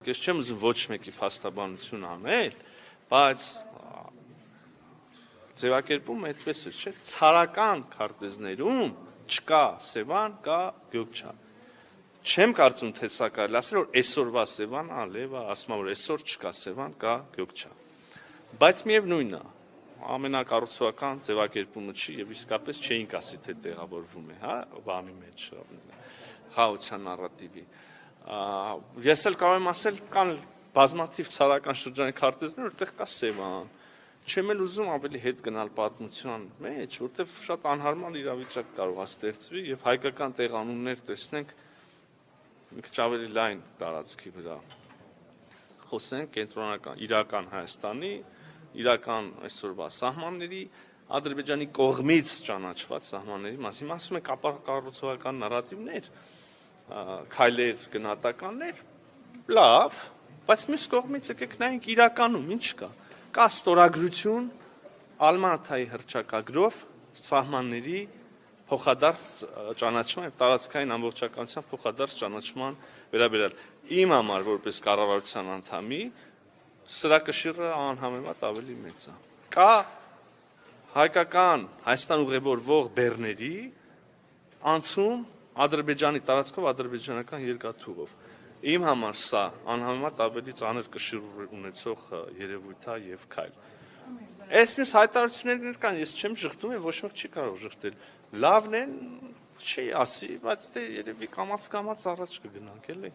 Ես չեմ ուզում ոչ մեկի փաստաբանություն անել, բայց ձևակերպում այդպես է, չէ՞, ցարական քարտեզներում չկա Սևան, կա Գյոքչան։ Չեմ կարծում, թե սա կարելի ասել, որ այսօրվա Սևան, Լևա, ասում որ այսօր չկա Սևան, կա Գյոքչան։ Բայց միևնույնն է, ամենակառուցողական ձևակերպումը չի եւ իսկապես չէինք ասի, թե տեղավորվում է, հա, բանի մեջ, խաղաղության նարատիվի։ Ես էլ կարող եմ ասել, կան բազմաթիվ ցարական շրջանի քարտեզներ, որտեղ կա Սևան։ Չեմ էլ ուզում ավելի հետ գնալ պատմության մեջ, որտեղ շատ անհարմար իրավիճակ կարող է ստեղծվի եւ հայկական տեղանուններ տեսնենք մի քիչ ավելի լայն տարածքի վրա։ Խոսենք կենտրոնական իրական Հայաստանի, իրական այսօրվա սահմանների, Ադրբեջանի կողմից ճանաչված սահմանների մասին, ասում եք ապակառուցողական նարատիվներ, քայլեր, գնահատականներ, լավ, բայց մյուս կողմից եկեք նայենք իրականում ինչ կա։ Կա ստորագրություն Ալմատայի հռչակագրով սահմանների փոխադարձ ճանաչման եւ տարածքային ամբողջականության փոխադարձ ճանաչման վերաբերյալ իմ համար որպես կառավարության անդամի սրա կշիռը անհամեմատ ավելի մեծ է։ Կա հայկական Հայաստան ուղևորվող բեռների անցում Ադրբեջանի տարածքով ադրբեջանական երկաթուղով։ Իմ համար սա անհամեմատ ավելի ծանր կշիռ ունեցող երևույթ է եւ քայլ։ Այս մյուս հայտարարություններ կան, ես չեմ ժխտում եւ ոչ մեկ չի կարող ժխտել։ Լավն է, չի ասի, բայց դե երևի կամաց առաջ կգնանք, էլի։